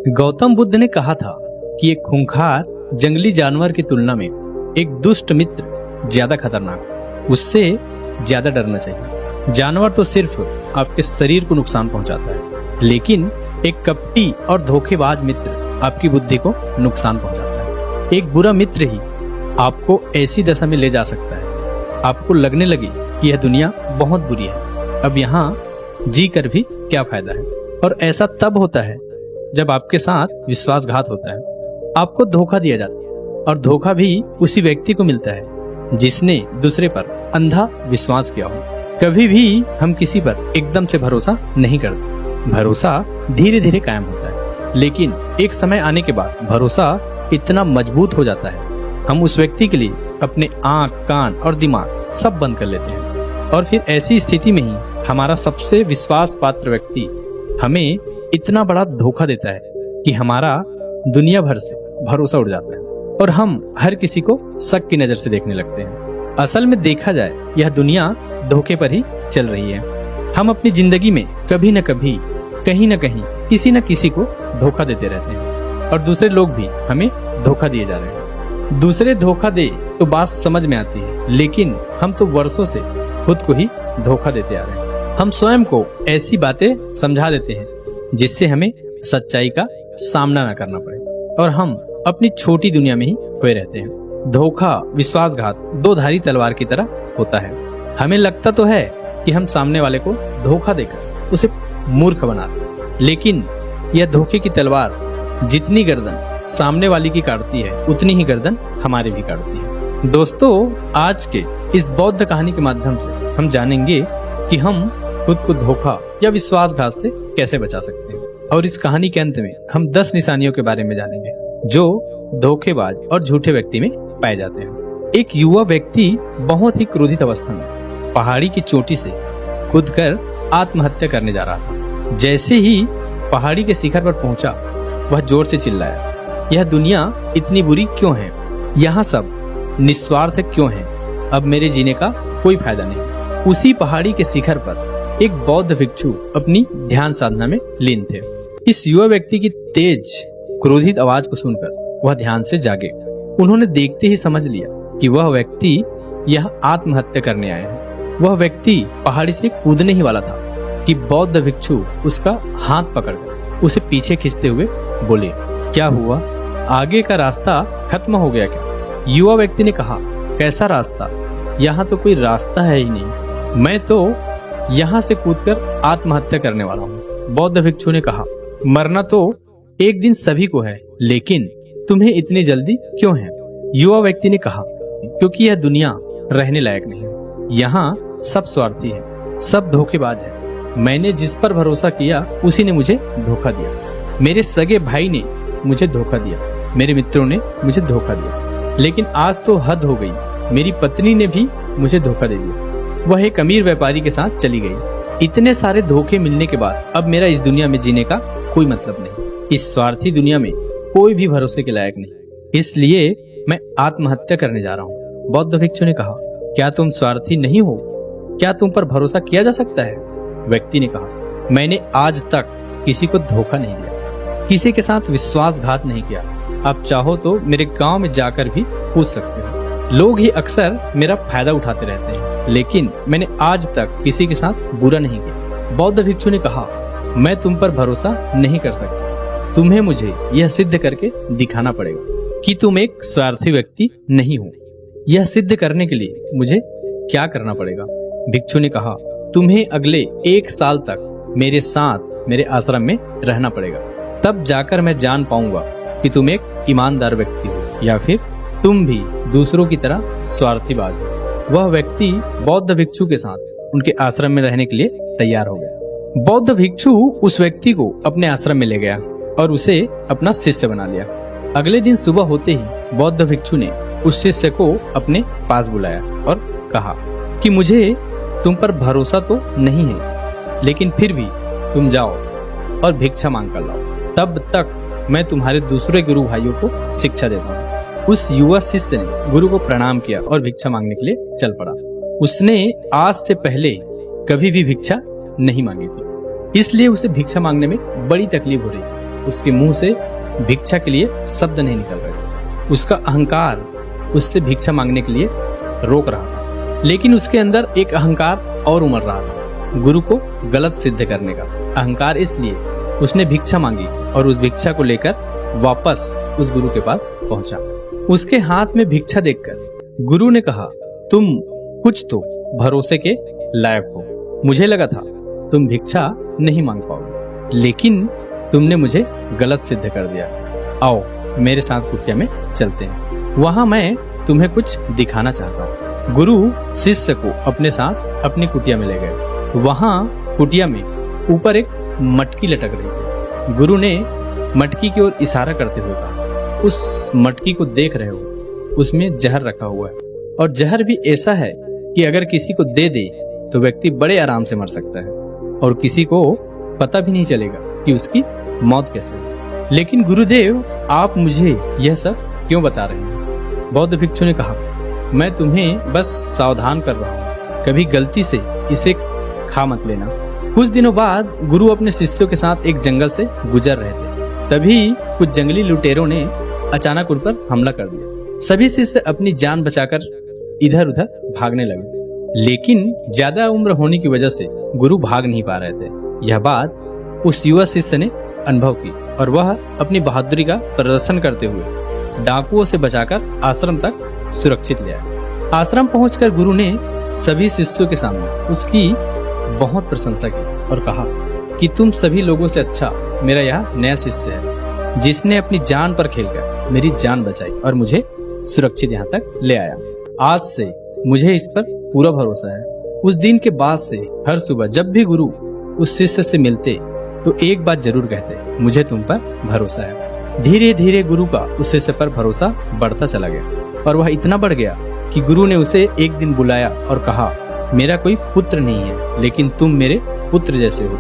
गौतम बुद्ध ने कहा था कि एक खूंखार जंगली जानवर की तुलना में एक दुष्ट मित्र ज्यादा खतरनाक, उससे ज्यादा डरना चाहिए। जानवर तो सिर्फ आपके शरीर को नुकसान पहुंचाता है, लेकिन एक कपटी और धोखेबाज मित्र आपकी बुद्धि को नुकसान पहुंचाता है। एक बुरा मित्र ही आपको ऐसी दशा में ले जा सकता है, आपको लगने लगे कि यह दुनिया बहुत बुरी है, अब यहाँ जी कर भी क्या फायदा है। और ऐसा तब होता है जब आपके साथ विश्वासघात होता है, आपको धोखा दिया जाता है, और धोखा भी उसी व्यक्ति को मिलता है जिसने दूसरे पर अंधा विश्वास किया हो। कभी भी हम किसी पर एकदम से भरोसा नहीं करते, भरोसा धीरे धीरे कायम होता है, लेकिन एक समय आने के बाद भरोसा इतना मजबूत हो जाता है, हम उस व्यक्ति के लिए अपने आंख, कान और दिमाग सब बंद कर लेते हैं। और फिर ऐसी स्थिति में ही हमारा सबसे विश्वास पात्र व्यक्ति हमें इतना बड़ा धोखा देता है कि हमारा दुनिया भर से भरोसा उड़ जाता है और हम हर किसी को शक की नजर से देखने लगते हैं। असल में देखा जाए, यह दुनिया धोखे पर ही चल रही है। हम अपनी जिंदगी में कभी न कभी, कहीं न कहीं, किसी न किसी को धोखा देते रहते हैं, और दूसरे लोग भी हमें धोखा दिए जा रहे हैं। दूसरे धोखा दे तो बात समझ में आती है, लेकिन हम तो वर्षों से खुद को ही धोखा देते आ रहे हैं। हम स्वयं को ऐसी बातें समझा देते हैं जिससे हमें सच्चाई का सामना न करना पड़े, और हम अपनी छोटी दुनिया में ही खोए रहते हैं। धोखा, विश्वासघात दो धारी तलवार की तरह होता है। हमें लगता तो है कि हम सामने वाले को धोखा देकर उसे मूर्ख बनाते हैं, लेकिन यह धोखे की तलवार जितनी गर्दन सामने वाले की काटती है, उतनी ही गर्दन हमारी भी काटती है। दोस्तों, आज के इस बौद्ध कहानी के माध्यम से हम जानेंगे कि हम खुद को धोखा या विश्वासघात से कैसे बचा सकते हैं, और इस कहानी के अंत में हम 10 निशानियों के बारे में जानेंगे जो धोखेबाज और झूठे व्यक्ति में पाए जाते हैं। एक युवा व्यक्ति बहुत ही क्रोधित अवस्था में पहाड़ी की चोटी से कूदकर आत्महत्या करने जा रहा था। जैसे ही पहाड़ी के शिखर पर पहुंचा, वह जोर से चिल्लाया, यह दुनिया इतनी बुरी क्यों है? यहाँ सब निस्वार्थ क्यों है? अब मेरे जीने का कोई फायदा नहीं। उसी पहाड़ी के शिखर पर एक बौद्ध भिक्षु अपनी ध्यान साधना में लीन थे। इस युवा व्यक्ति की तेज क्रोधित आवाज को सुनकर वह ध्यान से जागे। उन्होंने देखते ही समझ लिया कि वह व्यक्ति यह आत्महत्या करने आया है। वह व्यक्ति पहाड़ी से कूदने ही वाला था कि बौद्ध भिक्षु उसका हाथ पकड़कर उसे पीछे खींचते हुए बोले, क्या हुआ? आगे का रास्ता खत्म हो गया क्या? युवा व्यक्ति ने कहा, कैसा रास्ता? यहाँ तो कोई रास्ता है ही नहीं, मैं तो यहाँ से कूदकर आत्महत्या करने वाला हूँ। बौद्ध भिक्षु ने कहा, मरना तो एक दिन सभी को है, लेकिन तुम्हें इतनी जल्दी क्यों है? युवा व्यक्ति ने कहा, क्योंकि यह दुनिया रहने लायक नहीं है। यहाँ सब स्वार्थी है, सब धोखेबाज है। मैंने जिस पर भरोसा किया उसी ने मुझे धोखा दिया। मेरे सगे भाई ने मुझे धोखा दिया, मेरे मित्रों ने मुझे धोखा दिया, लेकिन आज तो हद हो गई, मेरी पत्नी ने भी मुझे धोखा दे दिया। वह एक अमीर व्यापारी के साथ चली गई। इतने सारे धोखे मिलने के बाद अब मेरा इस दुनिया में जीने का कोई मतलब नहीं। इस स्वार्थी दुनिया में कोई भी भरोसे के लायक नहीं, इसलिए मैं आत्महत्या करने जा रहा हूँ। बौद्ध भिक्षु ने कहा, क्या तुम स्वार्थी नहीं हो? क्या तुम पर भरोसा किया जा सकता है? व्यक्ति ने कहा, मैंने आज तक किसी को धोखा नहीं दिया, किसी के साथ विश्वासघात नहीं किया। आप चाहो तो मेरे गांव में जाकर भी पूछ सकते हो। लोग ही अक्सर मेरा फायदा उठाते रहते हैं, लेकिन मैंने आज तक किसी के साथ बुरा नहीं किया। बौद्ध भिक्षु ने कहा, मैं तुम पर भरोसा नहीं कर सकता। तुम्हें मुझे यह सिद्ध करके दिखाना पड़ेगा कि तुम एक स्वार्थी व्यक्ति नहीं हो। यह सिद्ध करने के लिए मुझे क्या करना पड़ेगा? भिक्षु ने कहा, तुम्हें अगले 1 साल तक मेरे साथ मेरे आश्रम में रहना पड़ेगा, तब जाकर मैं जान पाऊंगा कि तुम एक ईमानदार व्यक्ति हो या फिर तुम भी दूसरों की तरह स्वार्थीबाज हो। वह व्यक्ति बौद्ध भिक्षु के साथ उनके आश्रम में रहने के लिए तैयार हो गया। बौद्ध भिक्षु उस व्यक्ति को अपने आश्रम में ले गया और उसे अपना शिष्य बना लिया। अगले दिन सुबह होते ही बौद्ध भिक्षु ने उस शिष्य को अपने पास बुलाया और कहा कि मुझे तुम पर भरोसा तो नहीं है, लेकिन फिर भी तुम जाओ और भिक्षा मांग कर लाओ, तब तक मैं तुम्हारे दूसरे गुरु भाइयों को शिक्षा देता हूँ। उस युवा शिष्य ने गुरु को प्रणाम किया और भिक्षा मांगने के लिए चल पड़ा। उसने आज से पहले कभी भी भिक्षा नहीं मांगी थी, इसलिए उसे भिक्षा मांगने में बड़ी तकलीफ हो रही। उसके मुंह से भिक्षा के लिए शब्द नहीं निकल रहे। उसका अहंकार उससे भिक्षा मांगने के लिए रोक रहा था, लेकिन उसके अंदर एक अहंकार और उमड़ रहा था, गुरु को गलत सिद्ध करने का अहंकार। इसलिए उसने भिक्षा मांगी और उस भिक्षा को लेकर वापस उस गुरु के पास पहुंचा। उसके हाथ में भिक्षा देखकर गुरु ने कहा, तुम कुछ तो भरोसे के लायक हो। मुझे लगा था तुम भिक्षा नहीं मांग पाओगे, लेकिन तुमने मुझे गलत सिद्ध कर दिया। आओ मेरे साथ कुटिया में चलते हैं, वहां मैं तुम्हें कुछ दिखाना चाहता हूँ। गुरु शिष्य को अपने साथ अपनी कुटिया में ले गए। वहां कुटिया में ऊपर एक मटकी लटक रही थी। गुरु ने मटकी की ओर इशारा करते हुए कहा, उस मटकी को देख रहे हो, उसमें जहर रखा हुआ है, और जहर भी ऐसा है कि अगर किसी को दे दे तो व्यक्ति बड़े आराम से मर सकता है और किसी को पता भी नहीं चलेगा कि उसकी मौत कैसे हुई। लेकिन गुरुदेव, आप मुझे यह सब क्यों बता रहे हैं? बौद्ध भिक्षु ने कहा, मैं तुम्हें बस सावधान कर रहा हूँ, कभी गलती से इसे खा मत लेना। कुछ दिनों बाद गुरु अपने शिष्यों के साथ एक जंगल से गुजर रहे थे। तभी कुछ जंगली लुटेरों ने अचानक उन पर हमला कर दिया। सभी शिष्य अपनी जान बचाकर इधर उधर भागने लगे, लेकिन ज्यादा उम्र होने की वजह से गुरु भाग नहीं पा रहे थे। यह बात उस युवा शिष्य ने अनुभव की और वह अपनी बहादुरी का प्रदर्शन करते हुए डाकुओं से बचाकर आश्रम तक सुरक्षित ले आया। आश्रम पहुंचकर गुरु ने सभी शिष्यों के सामने उसकी बहुत प्रशंसा की और कहा कि तुम सभी लोगों से अच्छा मेरा यह नया शिष्य है, जिसने अपनी जान पर खेलकर मेरी जान बचाई और मुझे सुरक्षित यहाँ तक ले आया। आज से मुझे इस पर पूरा भरोसा है। उस दिन के बाद से हर सुबह जब भी गुरु उस शिष्य से मिलते तो एक बात जरूर कहते, मुझे तुम पर भरोसा है। धीरे धीरे गुरु का उस शिष्य पर भरोसा बढ़ता चला गया और वह इतना बढ़ गया कि गुरु ने उसे एक दिन बुलाया और कहा, मेरा कोई पुत्र नहीं है, लेकिन तुम मेरे पुत्र जैसे हो।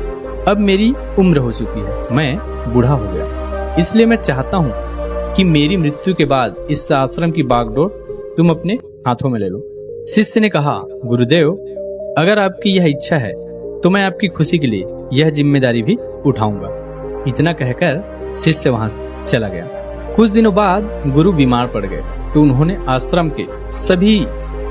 अब मेरी उम्र हो चुकी है, मैं बूढ़ा हो गया, इसलिए मैं चाहता हूँ कि मेरी मृत्यु के बाद इस आश्रम की बागडोर तुम अपने हाथों में ले लो। शिष्य ने कहा, गुरुदेव, अगर आपकी यह इच्छा है तो मैं आपकी खुशी के लिए यह जिम्मेदारी भी उठाऊंगा। इतना कहकर शिष्य वहां चला गया। कुछ दिनों बाद गुरु बीमार पड़ गए तो उन्होंने आश्रम के सभी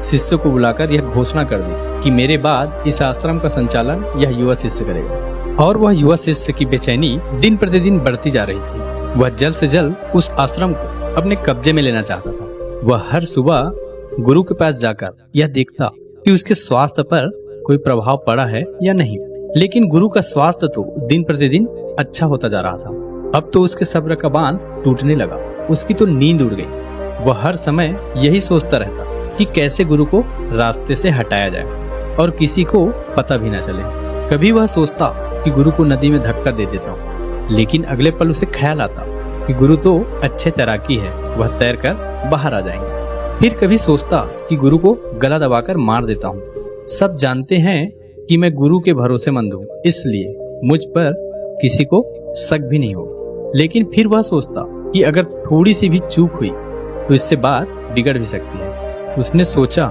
शिष्यों को बुलाकर यह घोषणा कर दी कि मेरे बाद इस आश्रम का संचालन यह युवा शिष्य करेगा। और वह युवा शिष्य की बेचैनी दिन प्रतिदिन बढ़ती जा रही थी। वह जल्द से जल्द उस आश्रम को अपने कब्जे में लेना चाहता था। वह हर सुबह गुरु के पास जाकर यह देखता कि उसके स्वास्थ्य पर कोई प्रभाव पड़ा है या नहीं, लेकिन गुरु का स्वास्थ्य तो दिन प्रतिदिन अच्छा होता जा रहा था। अब तो उसके सब्र का बांध टूटने लगा, उसकी तो नींद उड़ गई। वह हर समय यही सोचता रहता कि कैसे गुरु को रास्ते से हटाया जाए और किसी को पता भी न चले। कभी वह सोचता कि गुरु को नदी में धक्का दे देता हूँ, लेकिन अगले पल उसे ख्याल आता कि गुरु तो अच्छे तैराकी है, वह तैरकर बाहर आ जाएंगे। फिर कभी सोचता कि गुरु को गला दबाकर मार देता हूँ। सब जानते हैं कि मैं गुरु के भरोसेमंद हूँ, इसलिए मुझ पर किसी को शक भी नहीं हो। लेकिन फिर वह सोचता कि अगर थोड़ी सी भी चूक हुई तो इससे बात बिगड़ भी सकती है। उसने सोचा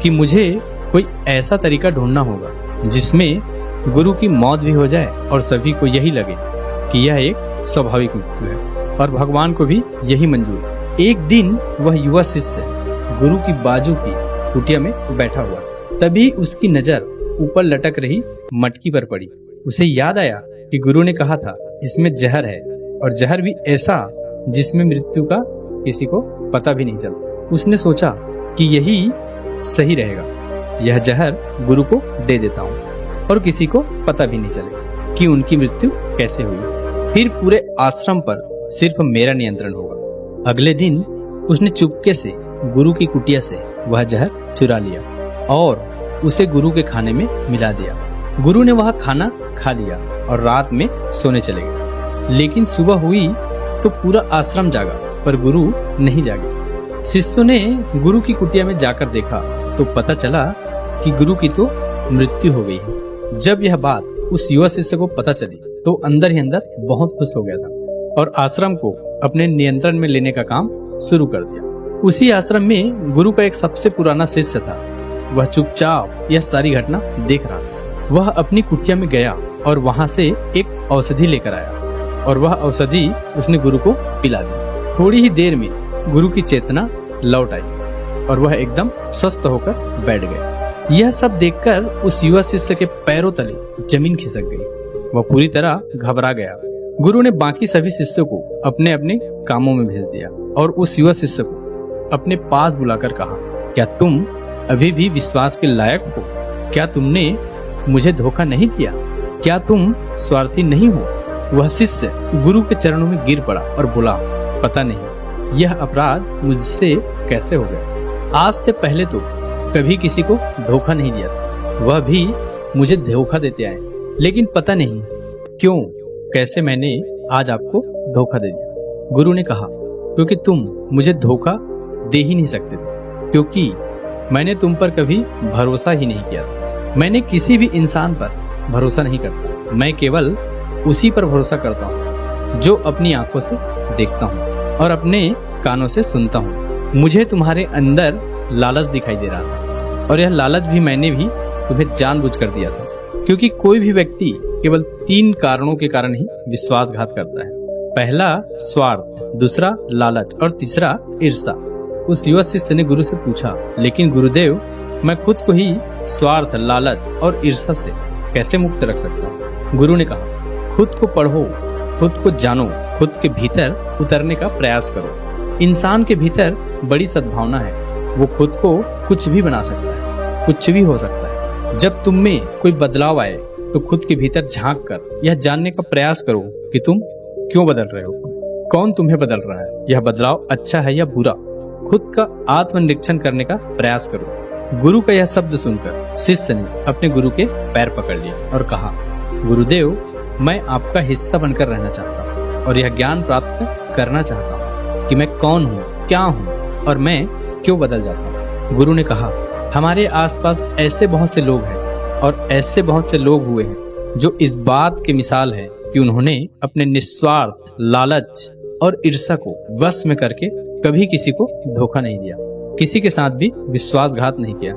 कि मुझे कोई ऐसा तरीका ढूंढना होगा जिसमें गुरु की मौत भी हो जाए और सभी को यही लगे कि यह एक स्वाभाविक मृत्यु है और भगवान को भी यही मंजूर। एक दिन वह युवा शिष्य गुरु की बाजू की कुटिया में बैठा हुआ, तभी उसकी नजर ऊपर लटक रही मटकी पर पड़ी। उसे याद आया कि गुरु ने कहा था इसमें जहर है, और जहर भी ऐसा जिसमें मृत्यु का किसी को पता भी नहीं चलता। उसने सोचा कि यही सही रहेगा, यह जहर गुरु को दे देता हूँ और किसी को पता भी नहीं चले कि उनकी मृत्यु कैसे हुई। फिर पूरे आश्रम पर सिर्फ मेरा नियंत्रण होगा। अगले दिन उसने चुपके से गुरु की कुटिया से वह जहर चुरा लिया और उसे गुरु के खाने में मिला दिया। गुरु ने वह खाना खा लिया और रात में सोने चले गए। लेकिन सुबह हुई तो पूरा आश्रम जागा, पर गुरु नहीं जागे। शिष्यों ने गुरु की कुटिया में जाकर देखा तो पता चला कि गुरु की तो मृत्यु हो गई है। जब यह बात उस युवा शिष्य को पता चली तो अंदर ही अंदर बहुत खुश हो गया था और आश्रम को अपने नियंत्रण में लेने का काम शुरू कर दिया। उसी आश्रम में गुरु का एक सबसे पुराना शिष्य था। वह चुपचाप यह सारी घटना देख रहा था। वह अपनी कुटिया में गया और वहां से एक औषधि लेकर आया और वह औषधि उसने गुरु को पिला दी। थोड़ी ही देर में गुरु की चेतना लौट आई और वह एकदम स्वस्थ होकर बैठ गए। यह सब देखकर उस युवा शिष्य के पैरों तले जमीन खिसक गई। वह पूरी तरह घबरा गया। गुरु ने बाकी सभी शिष्यों को अपने अपने कामों में भेज दिया और उस युवा शिष्य को अपने पास बुलाकर कहा, क्या तुम अभी भी विश्वास के लायक हो? क्या तुमने मुझे धोखा नहीं दिया? क्या तुम स्वार्थी नहीं हो? वह शिष्य गुरु के चरणों में गिर पड़ा और बोला, पता नहीं यह अपराध मुझसे कैसे हो गया। आज से पहले तो कभी किसी को धोखा नहीं दिया था, वह भी मुझे धोखा देते आए, लेकिन पता नहीं क्यों कैसे मैंने आज आपको धोखा दे दिया। गुरु ने कहा, क्योंकि तुम मुझे धोखा दे ही नहीं सकते थे, क्योंकि मैंने तुम पर कभी भरोसा ही नहीं किया था। मैंने किसी भी इंसान पर भरोसा नहीं करता, मैं केवल उसी पर भरोसा करता हूँ जो अपनी आंखों से देखता हूँ और अपने कानों से सुनता हूँ। मुझे तुम्हारे अंदर लालच दिखाई दे रहा था और यह लालच भी मैंने भी तुम्हें जानबूझकर दिया था, क्योंकि कोई भी व्यक्ति केवल 3 कारणों के कारण ही विश्वासघात करता है। पहला स्वार्थ, दूसरा लालच और तीसरा ईर्ष्या। उस युवा शिष्य ने गुरु से पूछा, लेकिन गुरुदेव मैं खुद को ही स्वार्थ, लालच और ईर्ष्या से कैसे मुक्त रख सकता हूँ? गुरु ने कहा, खुद को पढ़ो, खुद को जानो, खुद के भीतर उतरने का प्रयास करो। इंसान के भीतर बड़ी सद्भावना है, वो खुद को कुछ भी बना सकता है, कुछ भी हो सकता है। जब तुम में कोई बदलाव आए तो खुद के भीतर झांक कर यह जानने का प्रयास करो कि तुम क्यों बदल रहे हो, कौन तुम्हें बदल रहा है, यह बदलाव अच्छा है या बुरा। खुद का आत्मनिरीक्षण करने का प्रयास करो। गुरु का यह शब्द सुनकर शिष्य ने अपने गुरु के पैर पकड़ लिए और कहा, गुरुदेव मैं आपका हिस्सा बनकर रहना चाहता हूँ और यह ज्ञान प्राप्त करना चाहता हूँ कि मैं कौन हूँ, क्या हूँ और मैं क्यों बदल जाता हूँ। गुरु ने कहा, हमारे आसपास ऐसे बहुत से लोग हैं और ऐसे बहुत से लोग हुए हैं जो इस बात की मिसाल है कि उन्होंने अपने निस्वार्थ, लालच और ईर्ष्या को वश में करके कभी किसी को धोखा नहीं दिया, किसी के साथ भी विश्वासघात नहीं किया।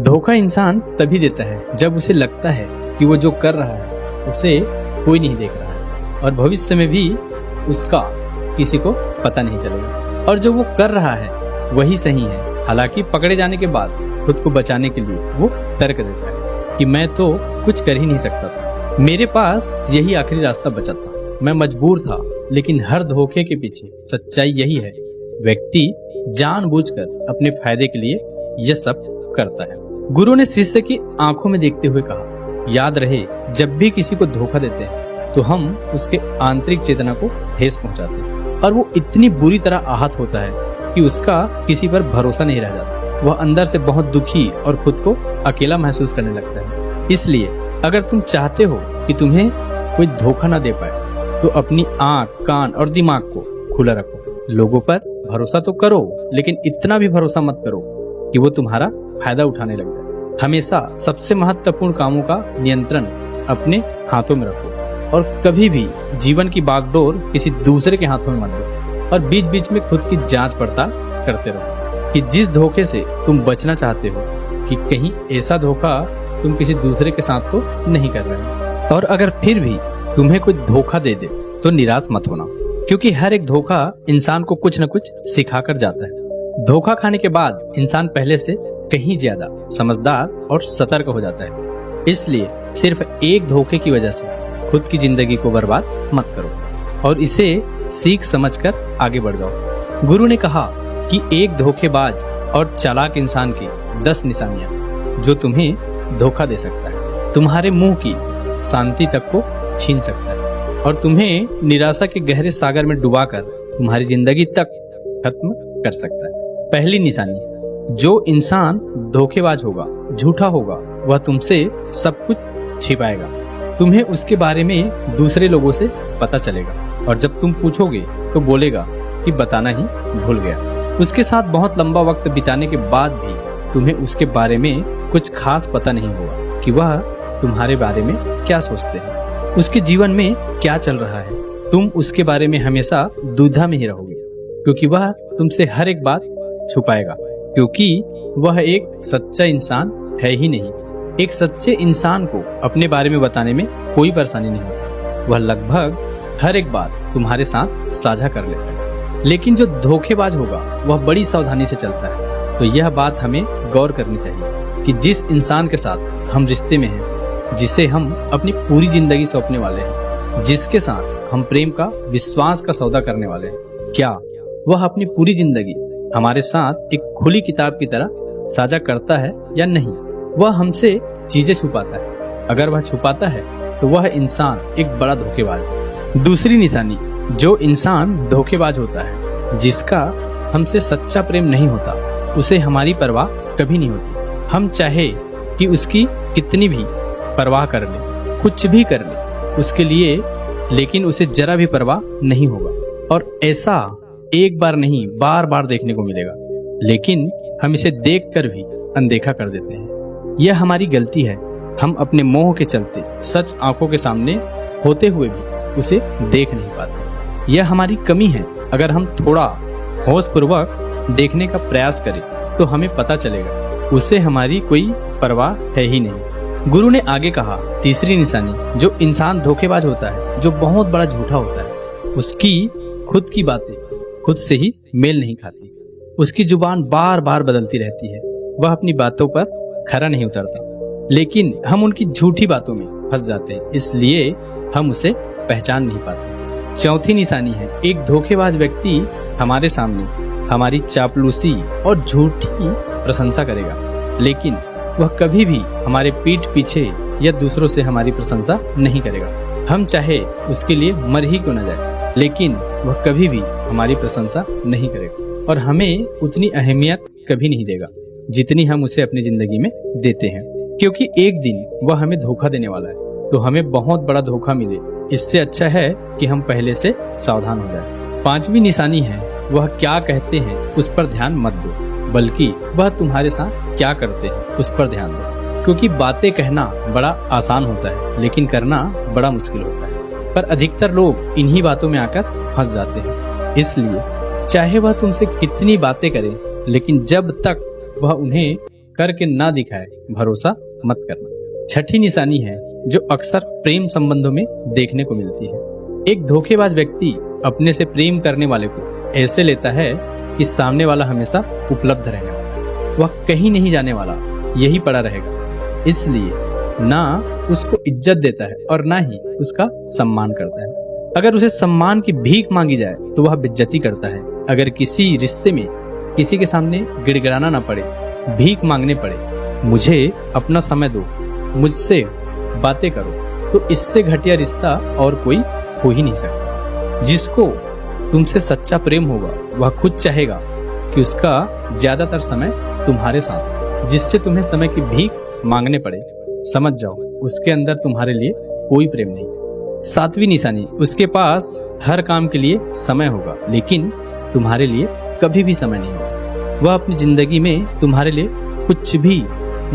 धोखा इंसान तभी देता है जब उसे लगता है कि वो जो कर रहा है उसे कोई नहीं देख रहा है और भविष्य में भी उसका किसी को पता नहीं चलेगा, और जो वो कर रहा है वही सही है। हालांकि पकड़े जाने के बाद खुद को बचाने के लिए वो तर्क देता है कि मैं तो कुछ कर ही नहीं सकता था, मेरे पास यही आखिरी रास्ता बचा था, मैं मजबूर था। लेकिन हर धोखे के पीछे सच्चाई यही है, व्यक्ति जानबूझकर अपने फायदे के लिए यह सब करता है। गुरु ने शिष्य की आंखों में देखते हुए कहा, याद रहे जब भी किसी को धोखा देते हैं तो हम उसके आंतरिक चेतना को ठेस पहुंचाते हैं और वो इतनी बुरी तरह आहत होता है कि उसका किसी पर भरोसा नहीं रह जाता। वह अंदर से बहुत दुखी और खुद को अकेला महसूस करने लगता है। इसलिए अगर तुम चाहते हो कि तुम्हें कोई धोखा ना दे पाए तो अपनी आंख, कान और दिमाग को खुला रखो। लोगों पर भरोसा तो करो, लेकिन इतना भी भरोसा मत करो कि वो तुम्हारा फायदा उठाने लग जाए। हमेशा सबसे महत्वपूर्ण कामों का नियंत्रण अपने हाथों में रखो और कभी भी जीवन की बागडोर किसी दूसरे के हाथों में मत दो, और बीच बीच में खुद की जांच पड़ताल करते रहो कि जिस धोखे से तुम बचना चाहते हो कि कहीं ऐसा धोखा तुम किसी दूसरे के साथ तो नहीं कर रहे हो। और अगर फिर भी तुम्हें कोई धोखा दे दे तो निराश मत होना, क्योंकि हर एक धोखा इंसान को कुछ न कुछ सिखा कर जाता है। धोखा खाने के बाद इंसान पहले से कहीं ज्यादा समझदार और सतर्क हो जाता है। इसलिए सिर्फ एक धोखे की वजह से खुद की जिंदगी को बर्बाद मत करो और इसे सीख समझकर आगे बढ़ जाओ। गुरु ने कहा कि एक धोखेबाज और चालाक इंसान की 10 निशानियां जो तुम्हें धोखा दे सकता है, तुम्हारे मुंह की शांति तक को छीन सकता है और तुम्हें निराशा के गहरे सागर में डुबाकर तुम्हारी जिंदगी तक खत्म कर सकता है। पहली निशानी, जो इंसान धोखेबाज होगा, झूठा होगा, वह तुमसे सब कुछ छिपाएगा। तुम्हें उसके बारे में दूसरे लोगों से पता चलेगा और जब तुम पूछोगे तो बोलेगा कि बताना ही भूल गया। उसके साथ बहुत लंबा वक्त बिताने के बाद भी तुम्हें उसके बारे में कुछ खास पता नहीं होगा कि वह तुम्हारे बारे में क्या सोचते हैं, उसके जीवन में क्या चल रहा है। तुम उसके बारे में हमेशा दुविधा में ही रहोगे, क्योंकि वह तुमसे हर एक बात छुपाएगा, क्योंकि वह एक सच्चा इंसान है ही नहीं। एक सच्चे इंसान को अपने बारे में बताने में कोई परेशानी नहीं होती। वह लगभग हर एक बात तुम्हारे साथ साझा कर लेता है। लेकिन जो धोखेबाज होगा वह बड़ी सावधानी से चलता है। तो यह बात हमें गौर करनी चाहिए कि जिस इंसान के साथ हम रिश्ते में हैं, जिसे हम अपनी पूरी जिंदगी सौंपने वाले हैं, जिसके साथ हम प्रेम का विश्वास का सौदा करने वाले हैं, क्या वह अपनी पूरी जिंदगी हमारे साथ एक खुली किताब की तरह साझा करता है या नहीं? वह हमसे चीजें छुपाता है। अगर वह छुपाता है तो वह इंसान एक बड़ा धोखेबाज है। दूसरी निशानी, जो इंसान धोखेबाज होता है, जिसका हमसे सच्चा प्रेम नहीं होता, उसे हमारी परवाह कभी नहीं होती। हम चाहे कि उसकी कितनी भी परवाह कर ले, कुछ भी कर ले उसके लिए, लेकिन उसे जरा भी परवाह नहीं होगा। और ऐसा एक बार नहीं, बार बार देखने को मिलेगा। लेकिन हम इसे देखकर भी अनदेखा कर देते हैं। यह हमारी गलती है। हम अपने मोह के चलते सच आंखों के सामने होते हुए भी उसे देख नहीं पाते। यह हमारी कमी है। अगर हम थोड़ा होशपूर्वक देखने का प्रयास करें तो हमें पता चलेगा उसे हमारी कोई परवाह है ही नहीं। गुरु ने आगे कहा, तीसरी निशानी, जो इंसान धोखेबाज होता है, जो बहुत बड़ा झूठा होता है, उसकी खुद की बातें खुद से ही मेल नहीं खाती। उसकी जुबान बार बार बदलती रहती है। वह अपनी बातों पर खरा नहीं उतरता, लेकिन हम उनकी झूठी बातों में फंस जाते हैं, इसलिए हम उसे पहचान नहीं पाते। चौथी निशानी है, एक धोखेबाज व्यक्ति हमारे सामने हमारी चापलूसी और झूठी प्रशंसा करेगा, लेकिन वह कभी भी हमारे पीठ पीछे या दूसरों से हमारी प्रशंसा नहीं करेगा। हम चाहे उसके लिए मर ही क्यों न जाए, लेकिन वह कभी भी हमारी प्रशंसा नहीं करेगा और हमें उतनी अहमियत कभी नहीं देगा जितनी हम उसे अपनी जिंदगी में देते हैं। क्योंकि एक दिन वह हमें धोखा देने वाला है, तो हमें बहुत बड़ा धोखा मिले, इससे अच्छा है कि हम पहले से सावधान हो जाएं। पांचवी निशानी है, वह क्या कहते हैं उस पर ध्यान मत दो, बल्कि वह तुम्हारे साथ क्या करते हैं उस पर ध्यान दो। क्योंकि बातें कहना बड़ा आसान होता है, लेकिन करना बड़ा मुश्किल होता है। पर अधिकतर लोग इन्हीं बातों में आकर फंस जाते हैं। इसलिए चाहे वह तुमसे कितनी बातें करे, लेकिन जब तक वह उन्हें करके ना दिखाए, भरोसा मत करना। छठी निशानी है, जो अक्सर प्रेम संबंधों में देखने को मिलती है। एक धोखेबाज व्यक्ति अपने से प्रेम करने वाले को ऐसे लेता है कि सामने वाला हमेशा उपलब्ध रहने वाला, वह कहीं नहीं जाने वाला, यही पड़ा रहेगा। इसलिए ना उसको इज्जत देता है और ना ही उसका सम्मान करता है। अगर उसे सम्मान की भीख मांगी जाए तो वह बेइज्जती करता है। अगर किसी रिश्ते में किसी के सामने गिड़गिड़ाना ना पड़े, भीख मांगने पड़े, मुझे अपना समय दो, मुझसे बातें करो, तो इससे घटिया रिश्ता और कोई हो ही नहीं सकता। जिसको तुमसे सच्चा प्रेम होगा वह खुद चाहेगा कि उसका ज्यादातर समय तुम्हारे साथ, जिससे तुम्हें समय की भीख मांगने पड़े, समझ जाओ उसके अंदर तुम्हारे लिए कोई प्रेम नहीं। सातवीं निशानी, उसके पास हर काम के लिए समय होगा, लेकिन तुम्हारे लिए कभी भी समय नहीं होगा। वह अपनी जिंदगी में तुम्हारे लिए कुछ भी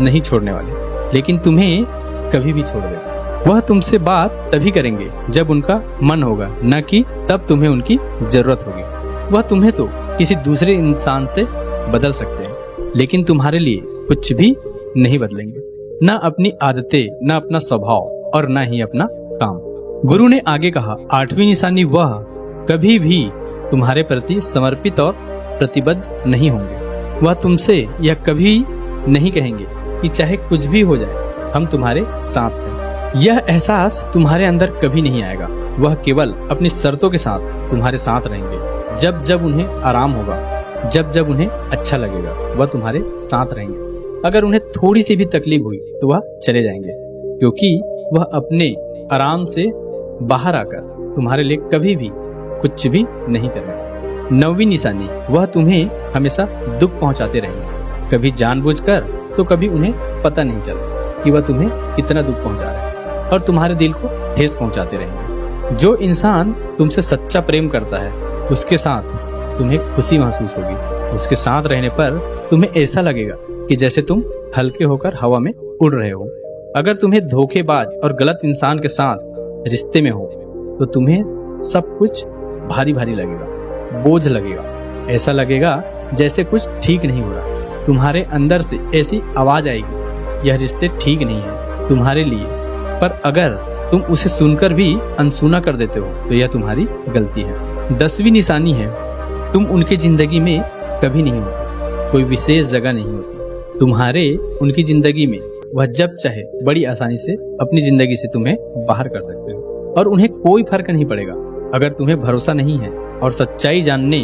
नहीं छोड़ने वाले, लेकिन तुम्हें कभी भी छोड़ देगा। वह तुमसे बात तभी करेंगे जब उनका मन होगा, न कि तब तुम्हें उनकी जरूरत होगी। वह तुम्हें तो किसी दूसरे इंसान से बदल सकते हैं, लेकिन तुम्हारे लिए कुछ भी नहीं बदलेंगे, न अपनी आदतें, न अपना स्वभाव और न ही अपना काम। गुरु ने आगे कहा, आठवीं निशानी, वह कभी भी तुम्हारे प्रति समर्पित और प्रतिबद्ध नहीं होंगे। वह तुमसे यह कभी नहीं कहेंगे कि चाहे कुछ भी हो जाए हम तुम्हारे साथ हैं। यह एहसास तुम्हारे अंदर कभी नहीं आएगा। वह केवल अपनी शर्तों के साथ तुम्हारे साथ रहेंगे। जब जब उन्हें आराम होगा, जब जब उन्हें अच्छा लगेगा, वह तुम्हारे साथ रहेंगे। अगर उन्हें थोड़ी सी भी तकलीफ हुई तो वह चले जाएंगे, क्योंकि वह अपने आराम से बाहर आकर तुम्हारे लिए कभी भी कुछ भी नहीं करेंगे। 9वीं निशानी, वह तुम्हें हमेशा दुख पहुंचाते रहेंगे, कभी जानबूझकर तो कभी उन्हें पता नहीं चला कि वह तुम्हें कितना दुख पहुंचा रहा है, और तुम्हारे दिल को ठेस पहुंचाते रहेंगे। जो इंसान तुमसे सच्चा प्रेम करता है उसके साथ तुम्हें खुशी महसूस होगी। उसके साथ रहने पर तुम्हें ऐसा लगेगा कि जैसे तुम हल्के होकर हवा में उड़ रहे हो। अगर तुम्हें धोखेबाज और गलत इंसान के साथ रिश्ते में हो तो तुम्हें सब कुछ भारी भारी लगेगा, बोझ लगेगा, ऐसा लगेगा जैसे कुछ ठीक नहीं हो रहा। तुम्हारे अंदर से ऐसी आवाज आएगी, यह रिश्ते ठीक नहीं है तुम्हारे लिए। पर अगर तुम उसे सुनकर भी अनसुना कर देते हो तो यह तुम्हारी गलती है। 10वीं निशानी है, तुम उनके जिंदगी में कभी नहीं होते, कोई विशेष जगह नहीं होती तुम्हारे उनकी जिंदगी में। वह जब चाहे बड़ी आसानी से अपनी जिंदगी से तुम्हें बाहर कर सकते हो और उन्हें कोई फर्क नहीं पड़ेगा। अगर तुम्हें भरोसा नहीं है और सच्चाई जानने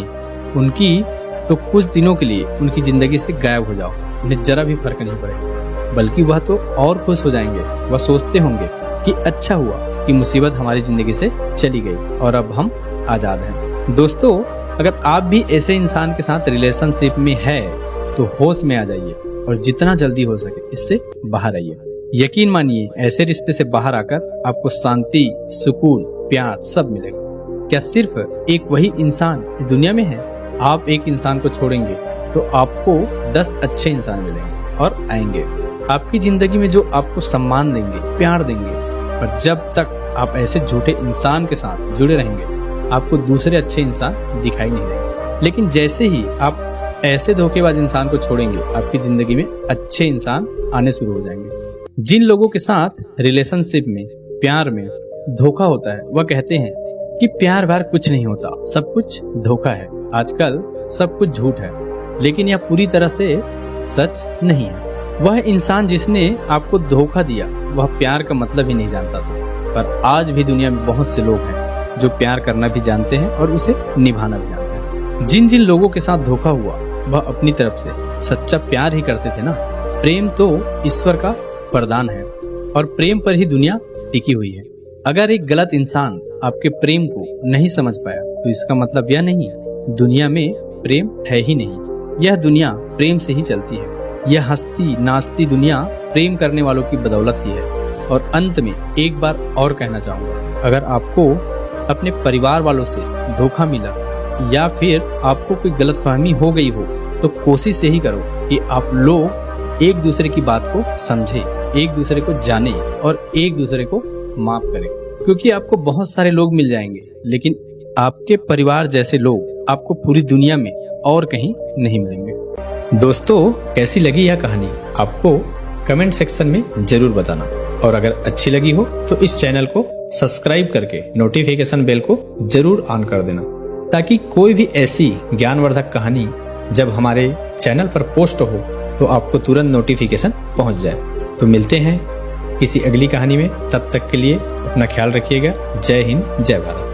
उनकी, तो कुछ दिनों के लिए उनकी जिंदगी से गायब हो जाओ, उन्हें जरा भी फर्क नहीं पड़ेगा, बल्कि वह तो और खुश हो जाएंगे। वह सोचते होंगे कि अच्छा हुआ कि मुसीबत हमारी जिंदगी से चली गई और अब हम आजाद हैं। दोस्तों, अगर आप भी ऐसे इंसान के साथ रिलेशनशिप में है तो होश में आ जाइए और जितना जल्दी हो सके इससे बाहर आइए। यकीन मानिए, ऐसे रिश्ते से बाहर आकर आपको शांति, सुकून, प्यार सब मिलेगा। क्या सिर्फ एक वही इंसान इस दुनिया में है? आप एक इंसान को छोड़ेंगे तो आपको 10 अच्छे इंसान मिलेंगे और आएंगे आपकी जिंदगी में जो आपको सम्मान देंगे, प्यार देंगे। पर जब तक आप ऐसे झूठे इंसान के साथ जुड़े रहेंगे, आपको दूसरे अच्छे इंसान दिखाई नहीं देंगे। लेकिन जैसे ही आप ऐसे धोखेबाज इंसान को छोड़ेंगे, आपकी जिंदगी में अच्छे इंसान आने शुरू हो जाएंगे। जिन लोगों के साथ रिलेशनशिप में, प्यार में धोखा होता है, वह कहते हैं कि प्यार व्यार कुछ नहीं होता, सब कुछ धोखा है, आजकल सब कुछ झूठ है। लेकिन यह पूरी तरह से सच नहीं है। वह इंसान जिसने आपको धोखा दिया, वह प्यार का मतलब ही नहीं जानता था। पर आज भी दुनिया में बहुत से लोग हैं जो प्यार करना भी जानते हैं और उसे निभाना भी जानते हैं। जिन जिन लोगों के साथ धोखा हुआ, वह अपनी तरफ से सच्चा प्यार ही करते थे ना। प्रेम तो ईश्वर का वरदान है और प्रेम पर ही दुनिया टिकी हुई है। अगर एक गलत इंसान आपके प्रेम को नहीं समझ पाया तो इसका मतलब यह नहीं है दुनिया में प्रेम है ही नहीं। यह दुनिया प्रेम से ही चलती है। यह हंसती नाचती दुनिया प्रेम करने वालों की बदौलत ही है। और अंत में एक बार और कहना चाहूंगा, अगर आपको अपने परिवार वालों से धोखा मिला या फिर आपको कोई गलतफहमी हो गई हो, तो कोशिश यही करो कि आप लोग एक दूसरे की बात को समझे, एक दूसरे को जाने और एक दूसरे को माफ करें। क्योंकि आपको बहुत सारे लोग मिल जाएंगे, लेकिन आपके परिवार जैसे लोग आपको पूरी दुनिया में और कहीं नहीं मिलेंगे। दोस्तों, कैसी लगी यह कहानी आपको कमेंट सेक्शन में जरूर बताना। और अगर अच्छी लगी हो तो इस चैनल को सब्सक्राइब करके नोटिफिकेशन बेल को जरूर ऑन कर देना, ताकि कोई भी ऐसी ज्ञानवर्धक कहानी जब हमारे चैनल पर पोस्ट हो तो आपको तुरंत नोटिफिकेशन पहुंच जाए। तो मिलते हैं किसी अगली कहानी में, तब तक के लिए अपना ख्याल रखिएगा। जय हिंद, जय भारत।